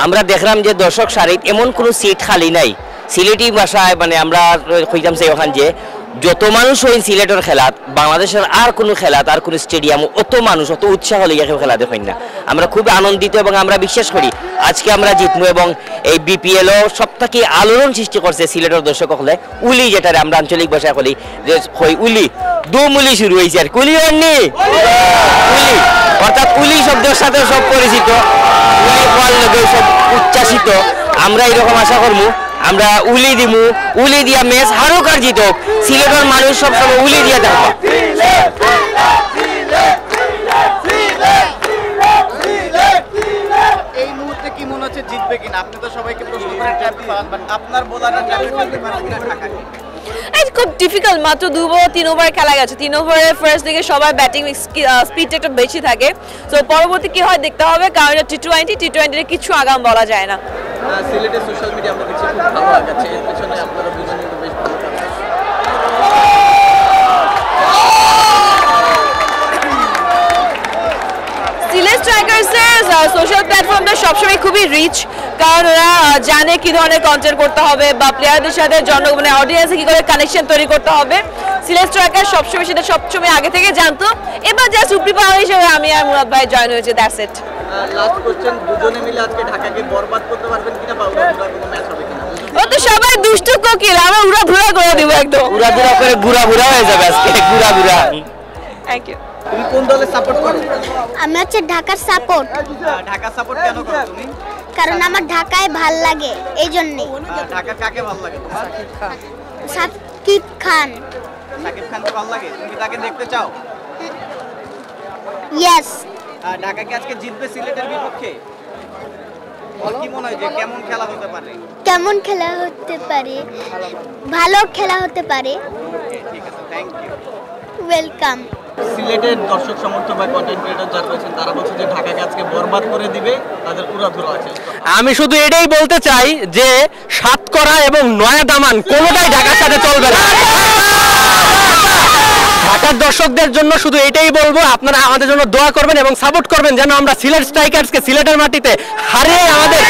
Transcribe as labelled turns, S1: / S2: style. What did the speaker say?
S1: আমরা দেখলাম যে দর্শক সারিত এমন কোনো সিট খালি নাই। সিলেটি ভাষায় মানে আমরা কইতাম যে ওখান যে যত মানুষ হই সিলেটের খেলাত বাংলাদেশের আর কোনো খেলাত আর কোনো স্টেডিয়াম অত মানুষ অত উৎসাহ লইয়া কেউ খেলা দেখেন না। আমরা খুব আনন্দিত এবং আমরা বিশ্বাস করি আজকে আমরা জিতবো এবং এই বিপিএলও সবথেকে আলোড়ন সৃষ্টি করছে সিলেটের দর্শক হলে উলি যেটারে আমরা আঞ্চলিক ভাষায় বলি যে উলি দুমুলি শুরু হয়েছে আর কুলি অন্যি উলি অর্থাৎ উলি শব্দের সাথে সব পরিচিত উলি হওয়ার লগে সব উচ্চাসিত। আমরা এরকম আশা করবো আমরা উলি দিমু উলি দিয়া ম্যাচ হারুক আর জিতক সিলেটের মানুষ সবসময় উলি দিয়া থাকবে।
S2: এই মুহূর্তে কি মনে হচ্ছে জিতবে কিনা? আপনি তো সবাইকে প্রশ্ন করে ট্র্যাপ পান, বাট আপনার বোলাররা ট্র্যাপ করতে পারে কিনা ঢাকাকে?
S3: খুব ডিফিকাল্ট, মাত্র 2-3 ওভার খেলা গেছে। 3 ওভারে ফার্স্ট দিকে সবার ব্যাটিং স্পিডটা একটু বেশি থাকে, তো পরবর্তী কি হয় দেখতে হবে, কারণ এটা টি-20 কিছু আগাম বলা যায় না।
S2: সিলেটের সোশ্যাল মিডিয়া আমরা দেখছি খুব ভালো আগাচ্ছে, এর পেছনে আপনারা দুজনে কিন্তু বেশ ভালো কাজ করছেন।
S3: সিলেট স্ট্রাইকার্সের সোশ্যাল প্ল্যাটফর্মটা সবসময় খুবই রিচ, কারণ ওরা জানে কি ধরনের কন্টেন্ট করতে হবে বা প্লেয়ারদের সাথে মানে অডিয়েন্সে কি করে কানেকশন তৈরি করতে হবে। সিলেট স্ট্রাইকার সবসময় সেটা সবসময় আগে থেকে জানতো। এবার যা সুপ্রি পাওয়ার হিসেবে আমি আর মুরাদ ভাই জয়েন হয়েছে, দ্যাটস ইট।
S2: লাস্ট কোশ্চেন, দুজনে মিলে আজকে ঢাকাকে বরবাদ করতে পারবেন কিনা বা উড়াধুরা কোনো ম্যাচ হবে কিনা?
S3: ও তো সবাই দুষ্ট কোকিল, আমরা উড়াধুরা করে দিব একদম,
S1: উড়াধুরা করে গুড়া হয়ে যাবে আজকে গুড়া।
S3: Thank you.
S2: তুমি কোন দলে সাপোর্ট করো?
S4: আমি হচ্ছে ঢাকার সাপোর্ট।
S2: ঢাকা সাপোর্ট কেন করো তুমি?
S4: কারণ আমার ঢাকায় ভাল লাগে, এই জন্যই।
S2: ঢাকা কাকে ভালো লাগে তোমার?
S4: সাকিব খান।
S2: সাকিব খানকে ভালো লাগে? তুমি কি তাকে দেখতে চাও?
S4: ইয়েস।
S2: ঢাকা কি আজকে জিতবে সিলেটের বিপক্ষে? কি মনে হয় যে কেমন খেলা হতে পারে?
S4: কেমন খেলা হতে পারে? ভালো খেলা হতে পারে।
S2: ঠিক আছে, থ্যাংক ইউ।
S4: ওয়েলকাম।
S2: সিলেটের দর্শক সমর্থক বা কন্টেন্ট ক্রিয়েটর যারা রয়েছেন তারা বলছে যে ঢাকাকে আজকে বরবাদ করে দিবে, তাদের উড়াধুরা আছে।
S5: আমি শুধু এটাই বলতে চাই যে সাতকরা এবং নয়া দামান কোনোটাই ঢাকার সাথে চলবে না। ঢাকার দর্শকদের জন্য শুধু এটাই বলবো, আপনারা আমাদের জন্য দোয়া করবেন এবং সাপোর্ট করবেন যেন আমরা সিলেট স্ট্রাইকার্সকে সিলেটের মাটিতে হারিয়ে আমাদের